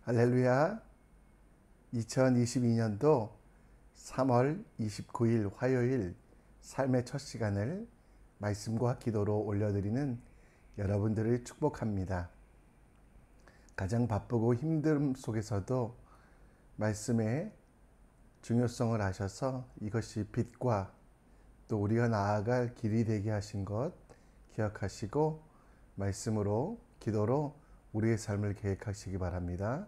할렐루야. 2022년도 3월 29일 화요일 삶의 첫 시간을 말씀과 기도로 올려드리는 여러분들을 축복합니다. 가장 바쁘고 힘듦 속에서도 말씀의 중요성을 아셔서 이것이 빛과 또 우리가 나아갈 길이 되게 하신 것 기억하시고 말씀으로 기도로 우리의 삶을 계획하시기 바랍니다.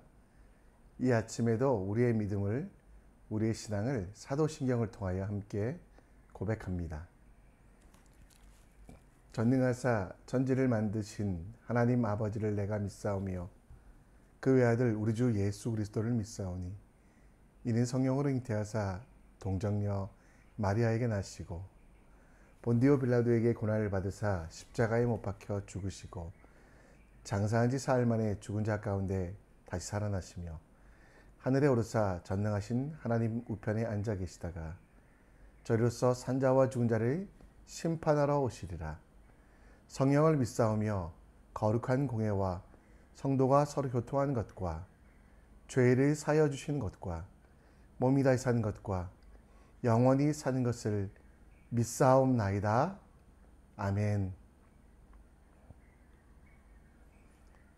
이 아침에도 우리의 믿음을, 우리의 신앙을 사도신경을 통하여 함께 고백합니다. 전능하사 천지를 만드신 하나님 아버지를 내가 믿사오며 그 외아들 우리 주 예수 그리스도를 믿사오니 이는 성령으로 잉태하사 동정녀 마리아에게 나시고 본디오 빌라도에게 고난을 받으사 십자가에 못 박혀 죽으시고 장사한 지 사흘 만에 죽은 자 가운데 다시 살아나시며 하늘에 오르사 전능하신 하나님 우편에 앉아 계시다가 저리로서 산자와 죽은 자를 심판하러 오시리라. 성령을 믿사오며 거룩한 공회와 성도가 서로 교통하는 것과 죄를 사여 주시는 것과 몸이 다시 사는 것과 영원히 사는 것을 믿사옵나이다. 아멘.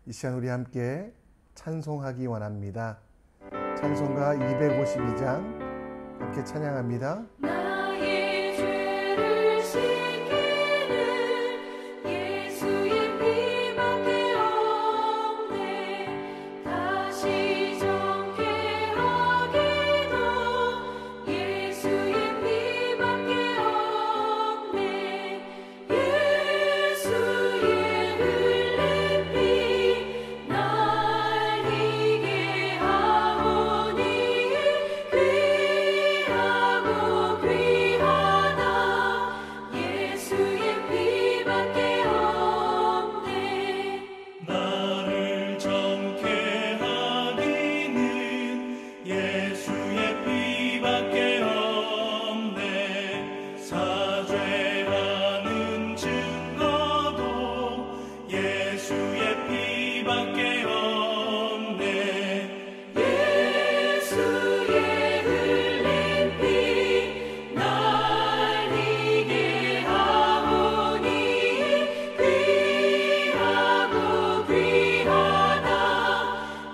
이 시간 우리 함께 찬송하기 원합니다. 찬송가 252장 함께 찬양합니다. 나의 죄를 씻기는 예수의 피밖에 없네. 다시 정케하기도 예수의 피밖에 없네. 예수의 흘린 피 날 이게 하오니 귀하고 귀하다. 예수의 피밖에 없네. 나를 정케 하기는 예수의 피밖에 없네. 사죄하는 증거도 예수의 피밖에 없네. 예수의 흘린 피 날 이게 하오니 귀하고 귀하다.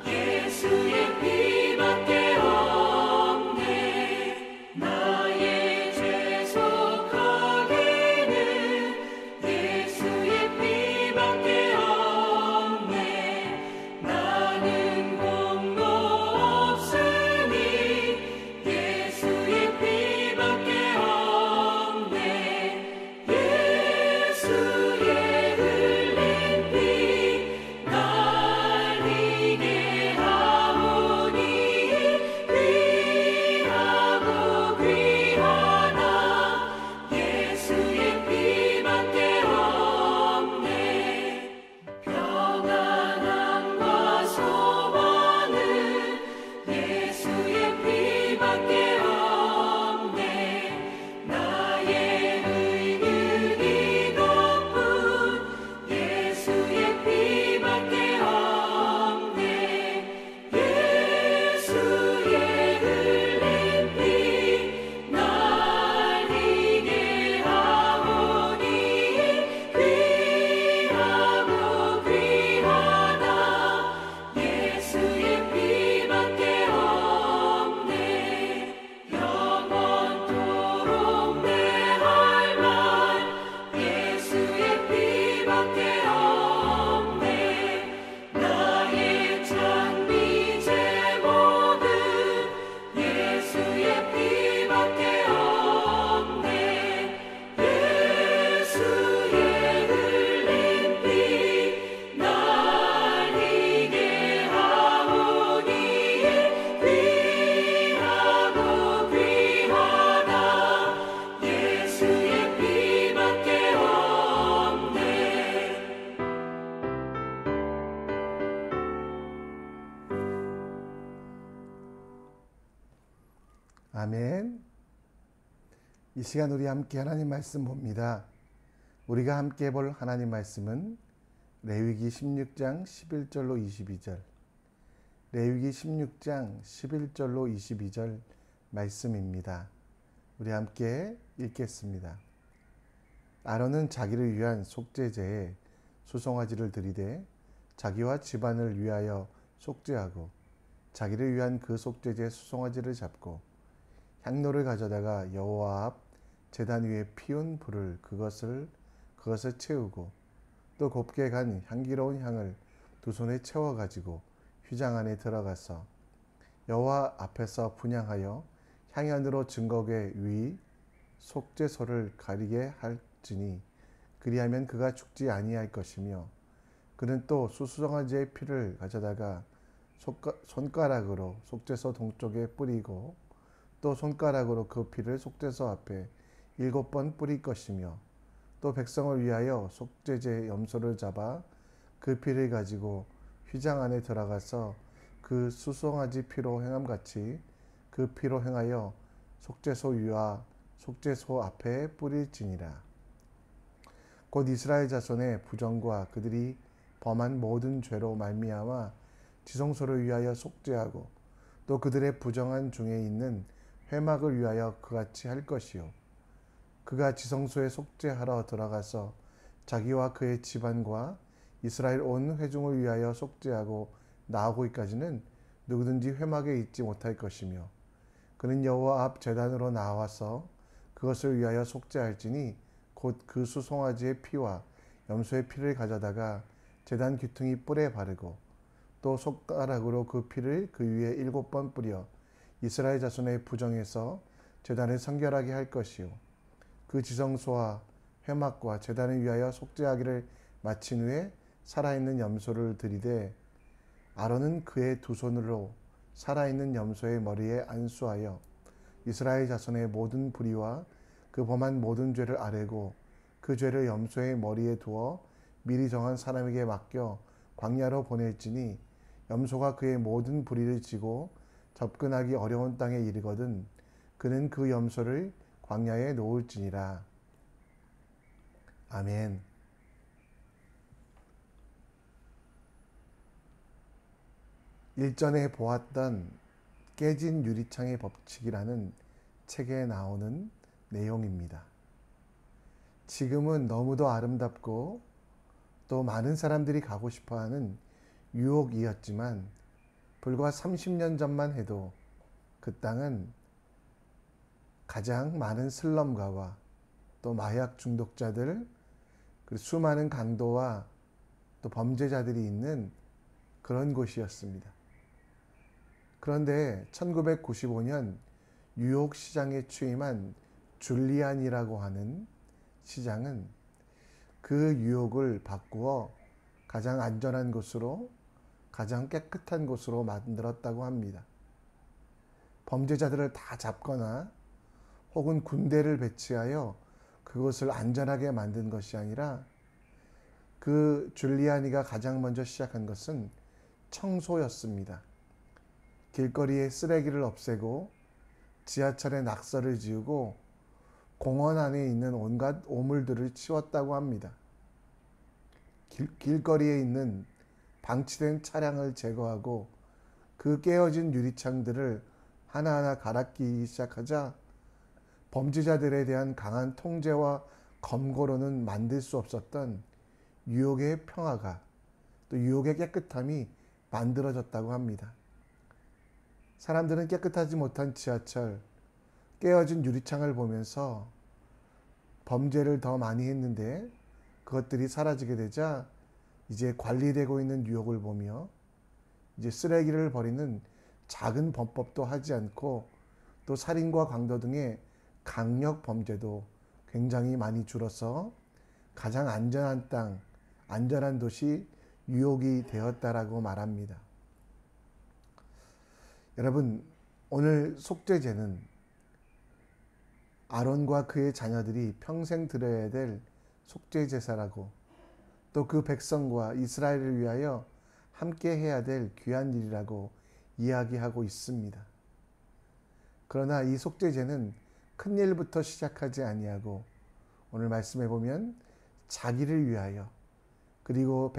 예수의 피밖에 없네. 나의 죄 속하기는 예수의 피밖에 없네. 나는 공로 없으니 예수의 피밖에 없네. 예수의 흘린 피 날 이게 하오니 귀하고 귀하다. 예수의 피밖에 없네. 평안함과 소망은 예수의 피밖에 없네. 나의 의는 이것뿐 예수의 피밖에 없네. 예수의 흘린 피 날 이게 하오니 귀하고 귀하다. 예수의 피밖에 없네. 영원토록 내 할 말 예수의 피밖에 없네. 나의 찬미 제목은 예수의 피밖에 없네. 예수의 흘린 피 날 이게 하오니 귀하고 귀하다. 예수의 피밖에 없네. 아멘. 이 시간 우리 함께 하나님 말씀 봅니다. 우리가 함께 볼 하나님 말씀은 레위기 16장 11절로 22절, 레위기 16장 11절로 22절 말씀입니다. 우리 함께 읽겠습니다. 아론은 자기를 위한 속죄제에 수송아지를 들이되 자기와 집안을 위하여 속죄하고 자기를 위한 그 속죄제 수송아지를 잡고 향로를 가져다가 여호와 앞 제단 위에 피운 불을 그것을 채우고 또 곱게 간 향기로운 향을 두 손에 채워 가지고 휘장 안에 들어가서 여호와 앞에서 분향하여 향연으로 증거궤 위 속죄소를 가리게 할지니 그리하면 그가 죽지 아니할 것이며 그는 또 수송아지의 피를 가져다가 손가락으로 속죄소 동쪽에 뿌리고 또 손가락으로 그 피를 속죄소 앞에 7번 뿌릴 것이며 또 백성을 위하여 속죄제 염소를 잡아 그 피를 가지고 휘장 안에 들어가서 그 수송아지 피로 행함같이 그 피로 행하여 속죄소 위와 속죄소 앞에 뿌릴지니라. 곧 이스라엘 자손의 부정과 그들이 범한 모든 죄로 말미암아 지성소를 위하여 속죄하고 또 그들의 부정한 중에 있는 회막을 위하여 그같이 할 것이요 그가 지성소에 속죄하러 들어가서 자기와 그의 집안과 이스라엘 온 회중을 위하여 속죄하고 나오기까지는 누구든지 회막에 있지 못할 것이며 그는 여호와 앞 제단으로 나와서 그것을 위하여 속죄할지니 곧 그 수송아지의 피와 염소의 피를 가져다가 제단 귀퉁이 뿔에 바르고 또 손가락으로 그 피를 그 위에 7번 뿌려 이스라엘 자손의 부정에서 제단을 성결하게 할 것이요 그 지성소와 회막과 제단을 위하여 속죄하기를 마친 후에 살아있는 염소를 들이되 아론은 그의 두 손으로 살아있는 염소의 머리에 안수하여 이스라엘 자손의 모든 불의와 그 범한 모든 죄를 아뢰고 그 죄를 염소의 머리에 두어 미리 정한 사람에게 맡겨 광야로 보낼지니 염소가 그의 모든 불의를 지고 접근하기 어려운 땅에 이르거든 그는 그 염소를 광야에 놓을지니라. 아멘. 일전에 보았던 깨진 유리창의 법칙이라는 책에 나오는 내용입니다. 지금은 너무도 아름답고 또 많은 사람들이 가고 싶어하는 유혹이었지만 불과 30년 전만 해도 그 땅은 가장 많은 슬럼가와 또 마약 중독자들, 그리고 수많은 강도와 또 범죄자들이 있는 그런 곳이었습니다. 그런데 1995년 뉴욕 시장에 취임한 줄리안이라고 하는 시장은 그 뉴욕을 바꾸어 가장 안전한 곳으로, 가장 깨끗한 곳으로 만들었다고 합니다. 범죄자들을 다 잡거나 혹은 군대를 배치하여 그것을 안전하게 만든 것이 아니라 그 줄리아니가 가장 먼저 시작한 것은 청소였습니다. 길거리에 쓰레기를 없애고 지하철에 낙서를 지우고 공원 안에 있는 온갖 오물들을 치웠다고 합니다. 길거리에 있는 방치된 차량을 제거하고 그 깨어진 유리창들을 하나하나 갈아 끼기 시작하자 범죄자들에 대한 강한 통제와 검거로는 만들 수 없었던 뉴욕의 평화가 또 뉴욕의 깨끗함이 만들어졌다고 합니다. 사람들은 깨끗하지 못한 지하철, 깨어진 유리창을 보면서 범죄를 더 많이 했는데 그것들이 사라지게 되자 이제 관리되고 있는 뉴욕을 보며 이제 쓰레기를 버리는 작은 범법도 하지 않고 또 살인과 강도 등의 강력 범죄도 굉장히 많이 줄어서 가장 안전한 땅, 안전한 도시 뉴욕이 되었다라고 말합니다. 여러분, 오늘 속죄제는 아론과 그의 자녀들이 평생 드려야 될 속죄제사라고 또 그 백성과 이스라엘을 위하여 함께 해야 될 귀한 일이라고 이야기하고 있습니다. 그러나 이 속죄제는 큰 일부터 시작하지 아니하고 오늘 말씀해 보면 자기를 위하여 그리고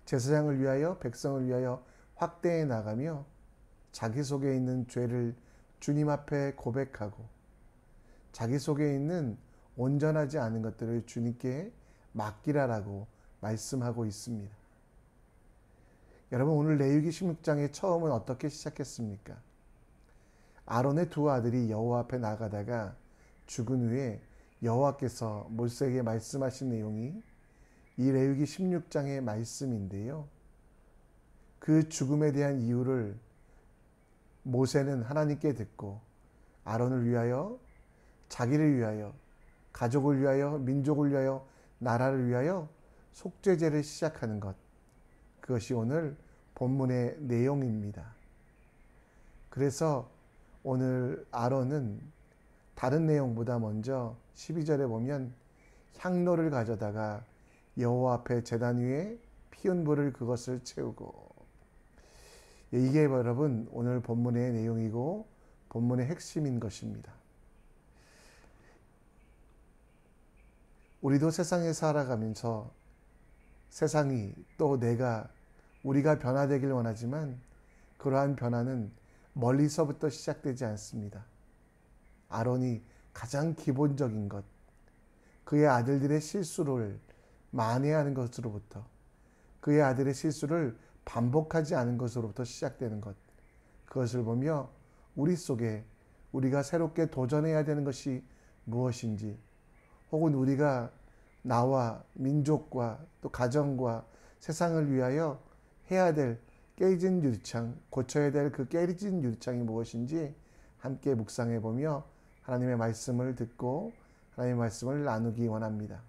제사장을 위하여 백성을 위하여 확대해 나가며 자기 속에 있는 죄를 주님 앞에 고백하고 자기 속에 있는 온전하지 않은 것들을 주님께 맡기라라고 말씀하고 있습니다. 여러분, 오늘 레위기 16장의 처음은 어떻게 시작했습니까? 아론의 두 아들이 여호와 앞에 나가다가 죽은 후에 여호와께서 모세에게 말씀하신 내용이 이 레위기 16장의 말씀인데요. 그 죽음에 대한 이유를 모세는 하나님께 듣고 아론을 위하여, 자기를 위하여, 가족을 위하여, 민족을 위하여, 나라를 위하여 속죄제를 시작하는 것, 그것이 오늘 본문의 내용입니다. 그래서 오늘 아론은 다른 내용보다 먼저 12절에 보면 향로를 가져다가 여호와 앞에 제단 위에 피운 불을 그것을 채우고, 이게 여러분 오늘 본문의 내용이고 본문의 핵심인 것입니다. 우리도 세상에 살아가면서 세상이 또 우리가 변화되길 원하지만 그러한 변화는 멀리서부터 시작되지 않습니다. 아론이 가장 기본적인 것, 그의 아들들의 실수를 만회하는 것으로부터, 그의 아들의 실수를 반복하지 않은 것으로부터 시작되는 것, 그것을 보며 우리 속에 우리가 새롭게 도전해야 되는 것이 무엇인지, 혹은 우리가 나와 민족과 또 가정과 세상을 위하여 해야 될 깨진 유리창, 고쳐야 될 그 깨진 유리창이 무엇인지 함께 묵상해 보며 하나님의 말씀을 듣고 하나님의 말씀을 나누기 원합니다.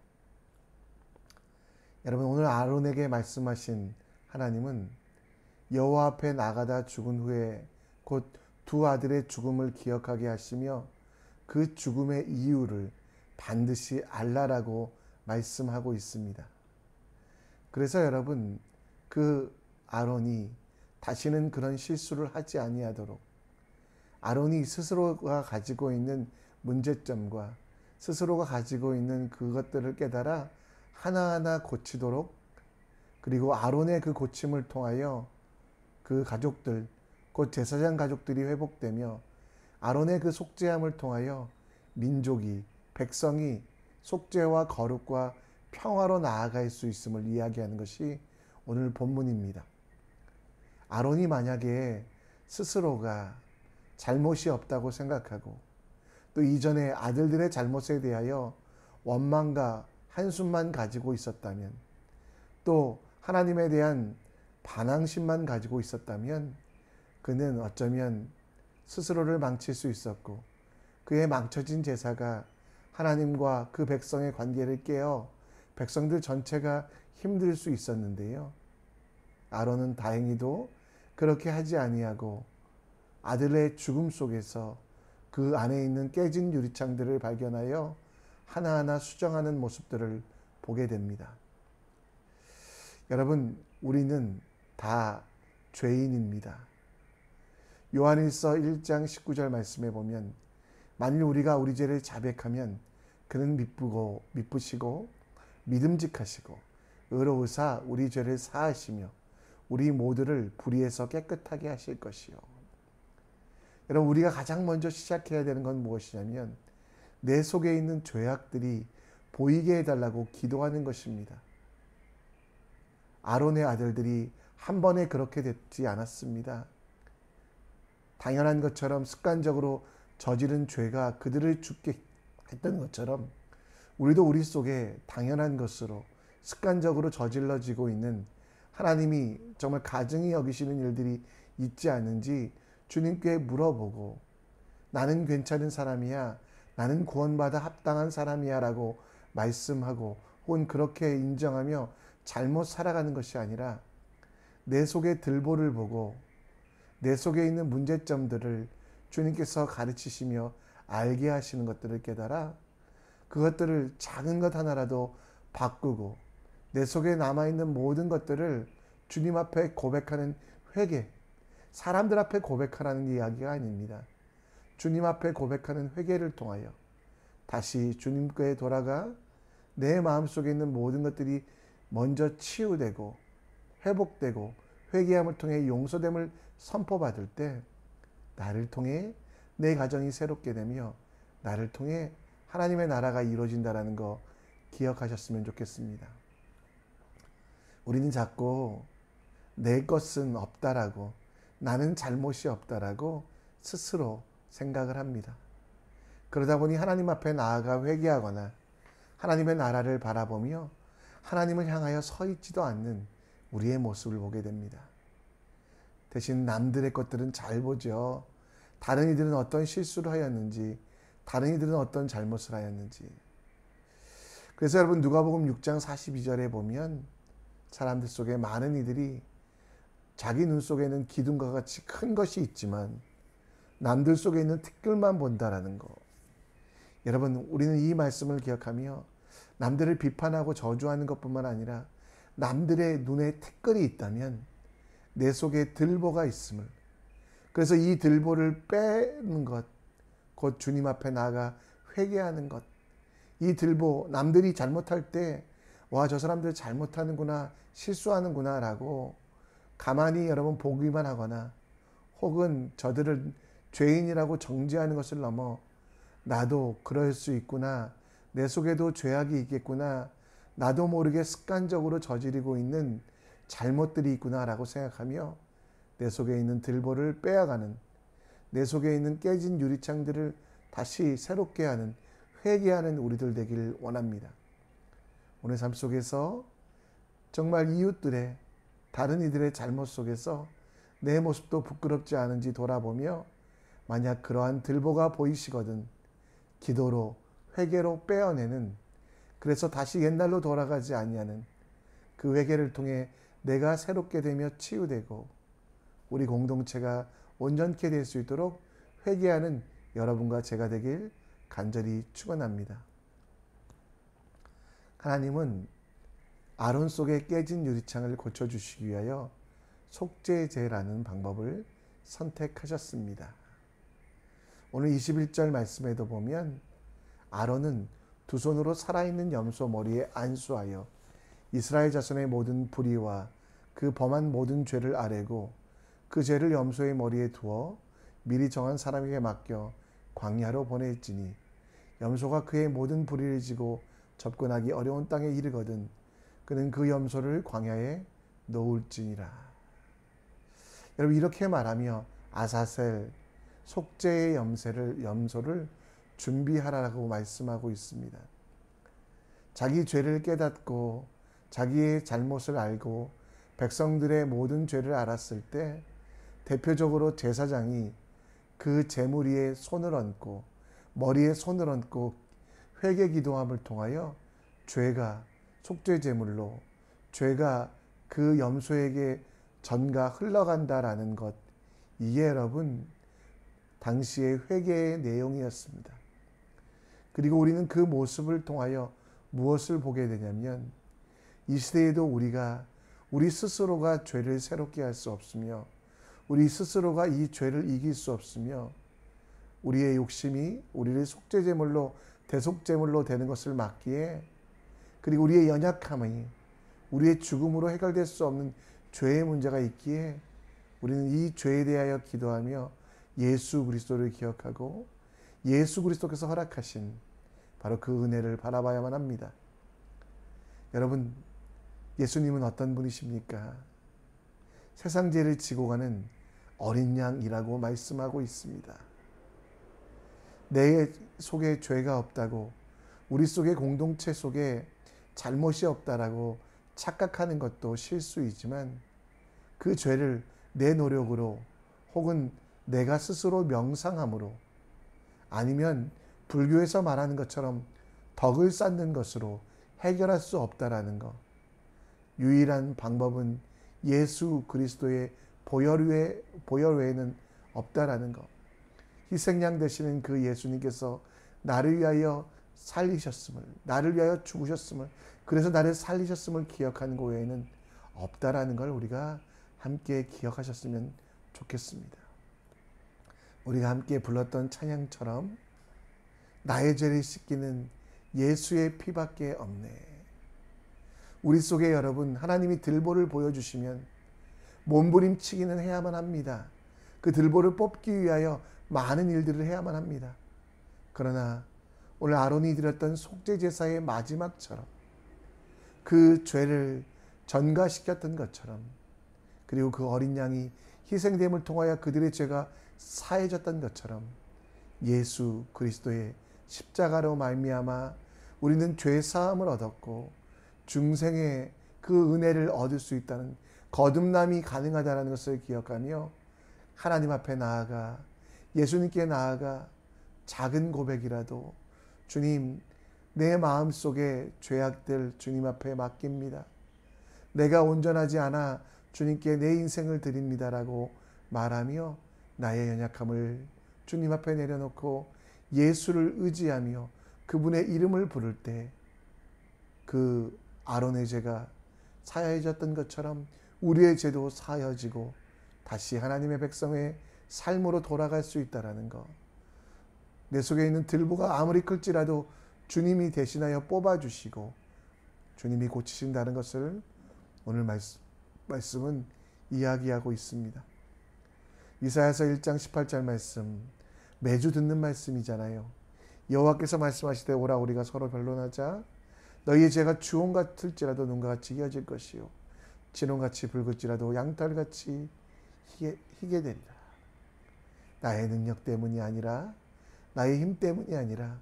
여러분, 오늘 아론에게 말씀하신 하나님은 여호와 앞에 나가다 죽은 후에 곧 두 아들의 죽음을 기억하게 하시며 그 죽음의 이유를 반드시 알라라고 말씀하고 있습니다. 그래서 여러분, 그 아론이 다시는 그런 실수를 하지 아니하도록, 아론이 스스로가 가지고 있는 문제점과 스스로가 가지고 있는 그것들을 깨달아 하나하나 고치도록, 그리고 아론의 그 고침을 통하여 그 가족들, 곧 제사장 가족들이 회복되며 아론의 그 속죄함을 통하여 민족이, 백성이 속죄와 거룩과 평화로 나아갈 수 있음을 이야기하는 것이 오늘 본문입니다. 아론이 만약에 스스로가 잘못이 없다고 생각하고 또 이전에 아들들의 잘못에 대하여 원망과 한숨만 가지고 있었다면, 또 하나님에 대한 반항심만 가지고 있었다면 그는 어쩌면 스스로를 망칠 수 있었고 그의 망쳐진 제사가 하나님과 그 백성의 관계를 깨어 백성들 전체가 힘들 수 있었는데요. 아론은 다행히도 그렇게 하지 아니하고 아들의 죽음 속에서 그 안에 있는 깨진 유리창들을 발견하여 하나하나 수정하는 모습들을 보게 됩니다. 여러분, 우리는 다 죄인입니다. 요한일서 1장 19절 말씀에 보면 만일 우리가 우리 죄를 자백하면 그는 미쁘시고 믿음직하시고 의로우사 우리 죄를 사하시며 우리 모두를 불의에서 깨끗하게 하실 것이요. 여러분, 우리가 가장 먼저 시작해야 되는 건 무엇이냐면 내 속에 있는 죄악들이 보이게 해달라고 기도하는 것입니다. 아론의 아들들이 한 번에 그렇게 됐지 않았습니다. 당연한 것처럼 습관적으로 저지른 죄가 그들을 죽게 했던 것처럼 우리도 우리 속에 당연한 것으로 습관적으로 저질러지고 있는, 하나님이 정말 가증히 여기시는 일들이 있지 않은지 주님께 물어보고, 나는 괜찮은 사람이야, 나는 구원받아 합당한 사람이야 라고 말씀하고, 혹은 그렇게 인정하며 잘못 살아가는 것이 아니라 내 속의 들보를 보고 내 속에 있는 문제점들을 주님께서 가르치시며 알게 하시는 것들을 깨달아 그것들을 작은 것 하나라도 바꾸고 내 속에 남아있는 모든 것들을 주님 앞에 고백하는 회개, 사람들 앞에 고백하라는 이야기가 아닙니다. 주님 앞에 고백하는 회개를 통하여 다시 주님께 돌아가 내 마음속에 있는 모든 것들이 먼저 치유되고 회복되고 회개함을 통해 용서됨을 선포받을 때 나를 통해 내 가정이 새롭게 되며 나를 통해 하나님의 나라가 이루어진다는 거 기억하셨으면 좋겠습니다. 우리는 자꾸 내 것은 없다라고, 나는 잘못이 없다라고 스스로 생각을 합니다. 그러다 보니 하나님 앞에 나아가 회개하거나 하나님의 나라를 바라보며 하나님을 향하여 서 있지도 않는 우리의 모습을 보게 됩니다. 대신 남들의 것들은 잘 보죠. 다른 이들은 어떤 실수를 하였는지, 다른 이들은 어떤 잘못을 하였는지. 그래서 여러분, 누가복음 6장 42절에 보면 사람들 속에 많은 이들이 자기 눈 속에는 기둥과 같이 큰 것이 있지만 남들 속에 있는 티끌만 본다라는 거. 여러분, 우리는 이 말씀을 기억하며 남들을 비판하고 저주하는 것뿐만 아니라 남들의 눈에 티끌이 있다면 내 속에 들보가 있음을, 그래서 이 들보를 빼는 것, 곧 주님 앞에 나아가 회개하는 것. 이 들보, 남들이 잘못할 때 와, 저 사람들 잘못하는구나, 실수하는구나 라고 가만히 여러분 보기만 하거나 혹은 저들을 죄인이라고 정죄하는 것을 넘어 나도 그럴 수 있구나, 내 속에도 죄악이 있겠구나, 나도 모르게 습관적으로 저지르고 있는 잘못들이 있구나 라고 생각하며 내 속에 있는 들보를 빼앗가는, 내 속에 있는 깨진 유리창들을 다시 새롭게 하는, 회개하는 우리들 되길 원합니다. 오늘 삶 속에서 정말 이웃들의, 다른 이들의 잘못 속에서 내 모습도 부끄럽지 않은지 돌아보며 만약 그러한 들보가 보이시거든 기도로, 회개로 빼어내는, 그래서 다시 옛날로 돌아가지 아니하는 그 회개를 통해 내가 새롭게 되며 치유되고 우리 공동체가 온전케 될 수 있도록 회개하는 여러분과 제가 되길 간절히 축원합니다. 하나님은 아론 속에 깨진 유리창을 고쳐주시기 위하여 속죄제라는 방법을 선택하셨습니다. 오늘 21절 말씀에도 보면 아론은 두 손으로 살아있는 염소 머리에 안수하여 이스라엘 자손의 모든 불의와 그 범한 모든 죄를 아뢰고 그 죄를 염소의 머리에 두어 미리 정한 사람에게 맡겨 광야로 보낼지니 염소가 그의 모든 불의를 지고 접근하기 어려운 땅에 이르거든 그는 그 염소를 광야에 놓을지니라. 여러분, 이렇게 말하며 아사셀 속죄의 염소를 준비하라고 말씀하고 있습니다. 자기 죄를 깨닫고 자기의 잘못을 알고 백성들의 모든 죄를 알았을 때 대표적으로 제사장이 그 제물 위에 손을 얹고 머리에 손을 얹고 회개 기도함을 통하여 죄가 속죄 제물로, 죄가 그 염소에게 전가 흘러간다라는 것, 이게 여러분 당시의 회개의 내용이었습니다. 그리고 우리는 그 모습을 통하여 무엇을 보게 되냐면 이 시대에도 우리 스스로가 죄를 새롭게 할 수 없으며 우리 스스로가 이 죄를 이길 수 없으며 우리의 욕심이 우리를 속죄제물로 대속제물로 되는 것을 막기에, 그리고 우리의 연약함이 우리의 죽음으로 해결될 수 없는 죄의 문제가 있기에 우리는 이 죄에 대하여 기도하며 예수 그리스도를 기억하고 예수 그리스도께서 허락하신 바로 그 은혜를 바라봐야만 합니다. 여러분, 예수님은 어떤 분이십니까? 세상 죄를 지고 가는 어린 양이라고 말씀하고 있습니다. 내 속에 죄가 없다고, 우리 속에 공동체 속에 잘못이 없다라고 착각하는 것도 실수이지만 그 죄를 내 노력으로 혹은 내가 스스로 명상함으로 아니면 불교에서 말하는 것처럼 덕을 쌓는 것으로 해결할 수 없다라는 것. 유일한 방법은 예수 그리스도의 보혈 외에는 없다라는 것. 희생양 되시는 그 예수님께서 나를 위하여 살리셨음을, 나를 위하여 죽으셨음을, 그래서 나를 살리셨음을 기억하는 것 외에는 없다라는 걸 우리가 함께 기억하셨으면 좋겠습니다. 우리가 함께 불렀던 찬양처럼 나의 죄를 씻기는 예수의 피밖에 없네. 우리 속에 여러분, 하나님이 들보를 보여주시면 몸부림치기는 해야만 합니다. 그 들보를 뽑기 위하여 많은 일들을 해야만 합니다. 그러나 오늘 아론이 드렸던 속죄제사의 마지막처럼 그 죄를 전가시켰던 것처럼, 그리고 그 어린 양이 희생됨을 통하여 그들의 죄가 사해졌던 것처럼 예수 그리스도의 십자가로 말미암아 우리는 죄 사함을 얻었고 중생의 그 은혜를 얻을 수 있다는 거듭남이 가능하다는 것을 기억하며 하나님 앞에 나아가 예수님께 나아가 작은 고백이라도 주님, 내 마음속에 죄악들 주님 앞에 맡깁니다. 내가 온전하지 않아 주님께 내 인생을 드립니다라고 말하며 나의 연약함을 주님 앞에 내려놓고 예수를 의지하며 그분의 이름을 부를 때 그 아론의 죄가 사하여졌던 것처럼 우리의 죄도 사하여지고 다시 하나님의 백성의 삶으로 돌아갈 수 있다는 것. 내 속에 있는 들보가 아무리 클지라도 주님이 대신하여 뽑아주시고 주님이 고치신다는 것을 오늘 말씀은 이야기하고 있습니다. 이사야서 1장 18절 말씀, 매주 듣는 말씀이잖아요. 여호와께서 말씀하시되 오라 우리가 서로 변론하자. 너희의 죄가 주홍 같을지라도 눈과 같이 희어질 것이요 진홍같이 붉을지라도 양털같이 희게 되리라. 나의 능력 때문이 아니라 나의 힘 때문이 아니라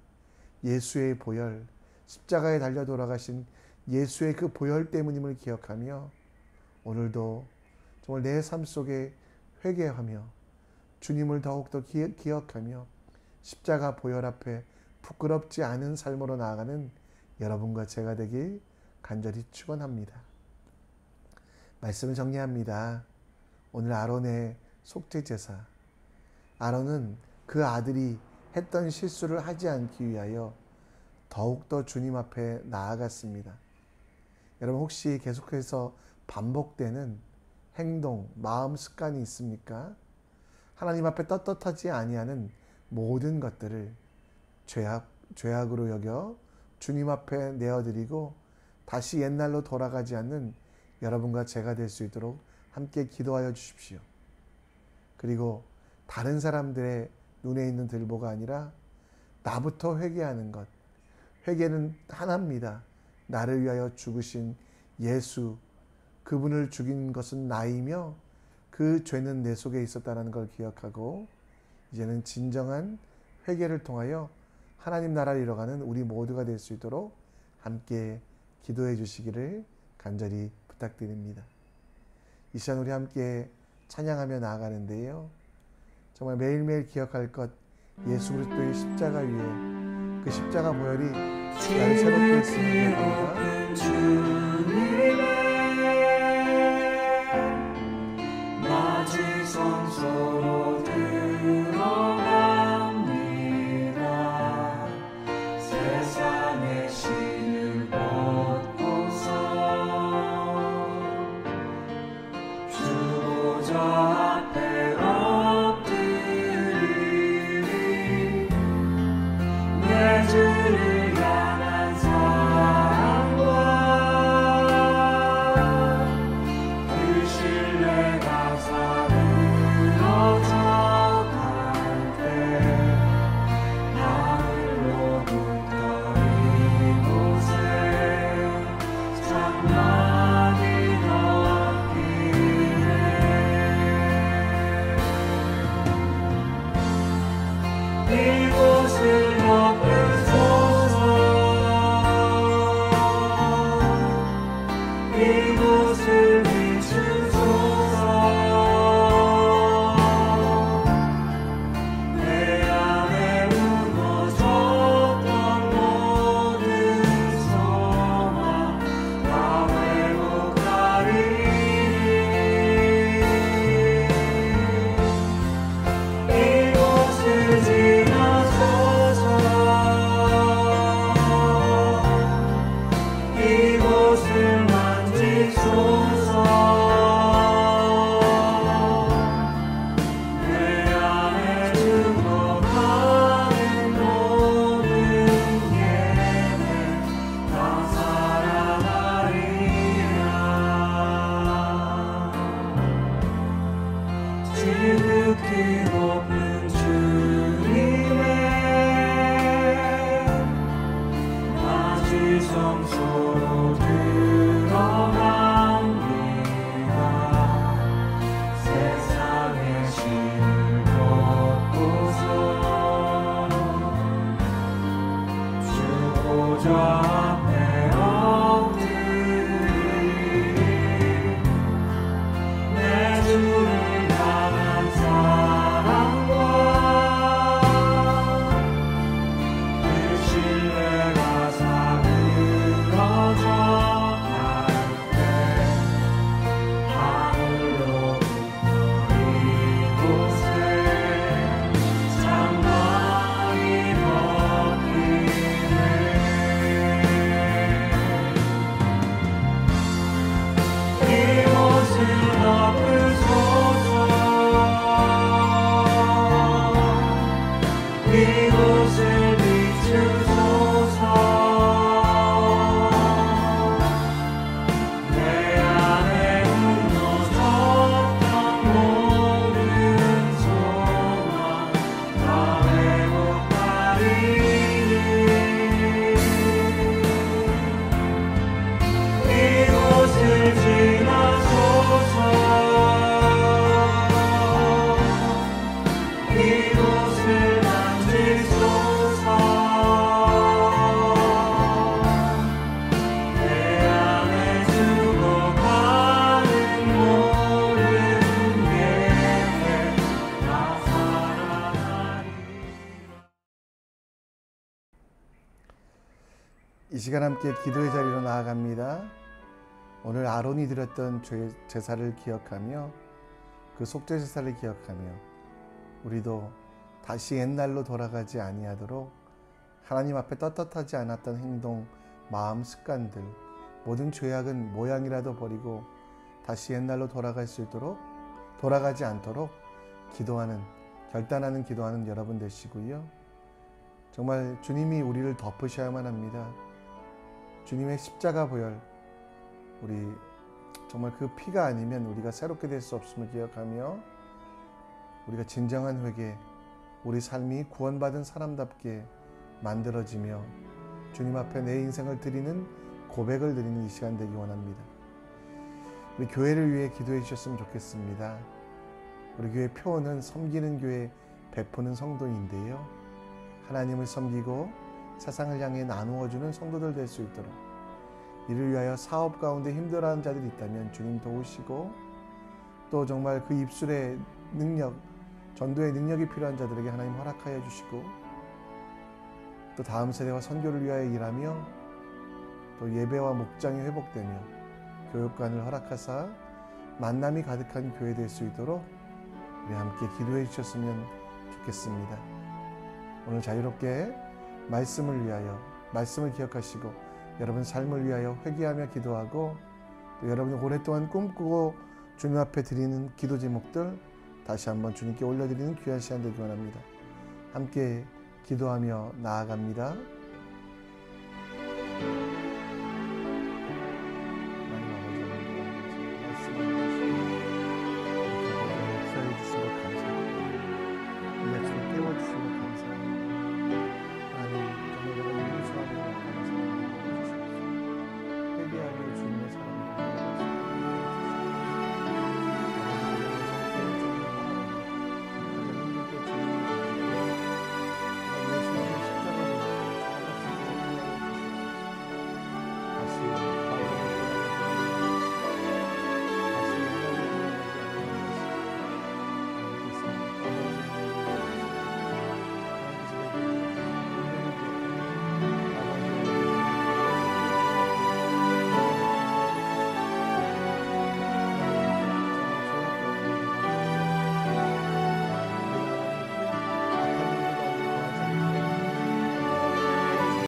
예수의 보혈, 십자가에 달려 돌아가신 예수의 그 보혈 때문임을 기억하며 오늘도 정말 내 삶 속에 회개하며 주님을 더욱더 기억하며 십자가 보혈 앞에 부끄럽지 않은 삶으로 나아가는 여러분과 제가 되길 간절히 축원합니다. 말씀을 정리합니다. 오늘 아론의 속죄제사, 아론은 그 아들이 했던 실수를 하지 않기 위하여 더욱더 주님 앞에 나아갔습니다. 여러분 혹시 계속해서 반복되는 행동, 마음 습관이 있습니까? 하나님 앞에 떳떳하지 아니하는 모든 것들을 죄악으로 여겨 주님 앞에 내어드리고 다시 옛날로 돌아가지 않는 여러분과 제가 될 수 있도록 함께 기도하여 주십시오. 그리고 다른 사람들의 눈에 있는 들보가 아니라 나부터 회개하는 것. 회개는 하나입니다. 나를 위하여 죽으신 예수, 그분을 죽인 것은 나이며 그 죄는 내 속에 있었다는 걸 기억하고 이제는 진정한 회개를 통하여 하나님 나라를 이뤄가는 우리 모두가 될 수 있도록 함께 기도해 주시기를 간절히 부탁드립니다. 이 시간 우리 함께 찬양하며 나아가는데요. 정말 매일매일 기억할 것, 예수 그리스도의 십자가 위에 그 십자가 보혈이 나를 새롭게 했음을 기억합니다. 마지성소로 들어갑니다. 세상의 신을 벗고서 주보좌 앞에 엎드리리. 내 주를 향한 사랑과 그 신뢰가 이곳을 덮으소서. 이곳을 비추소서. 내 안에 무너졌던 모든 소망 다 회복하리니. 이곳을 지나소서. 이곳을 만지소서. 이곳을 비추소서. 내 안에 무너졌던 모든 소망 다 회복하리니 이곳을 지나소서. 이곳을 만지소서. 내 안에 죽어가는 모든 예배 다 살아나리라. 이 시간 함께 기도의 자리로 나아갑니다. 오늘 아론이 드렸던 제사를 기억하며 그 속죄 제사를 기억하며 우리도 다시 옛날로 돌아가지 아니하도록 하나님 앞에 떳떳하지 않았던 행동, 마음, 습관들, 모든 죄악은 모양이라도 버리고 다시 옛날로 돌아갈 수 있도록, 돌아가지 않도록 기도하는, 결단하는 기도하는 여러분 되시고요. 정말 주님이 우리를 덮으셔야만 합니다. 주님의 십자가 보혈, 우리 정말 그 피가 아니면 우리가 새롭게 될 수 없음을 기억하며 우리가 진정한 회개, 우리 삶이 구원받은 사람답게 만들어지며 주님 앞에 내 인생을 드리는 고백을 드리는 이 시간 되기 원합니다. 우리 교회를 위해 기도해 주셨으면 좋겠습니다. 우리 교회 표어는 섬기는 교회, 베푸는 성도인데요. 하나님을 섬기고 세상을 향해 나누어주는 성도들 될 수 있도록 이를 위하여 사업 가운데 힘들어하는 자들이 있다면 주님 도우시고 또 정말 그 입술의 능력, 전도의 능력이 필요한 자들에게 하나님 허락하여 주시고 또 다음 세대와 선교를 위하여 일하며 또 예배와 목장이 회복되며 교육관을 허락하사 만남이 가득한 교회 될 수 있도록 우리 함께 기도해 주셨으면 좋겠습니다. 오늘 자유롭게 말씀을 위하여, 말씀을 기억하시고 여러분 삶을 위하여 회개하며 기도하고 또 여러분이 오랫동안 꿈꾸고 주님 앞에 드리는 기도 제목들 다시 한번 주님께 올려드리는 귀한 시간 되기 원합니다. 함께 기도하며 나아갑니다.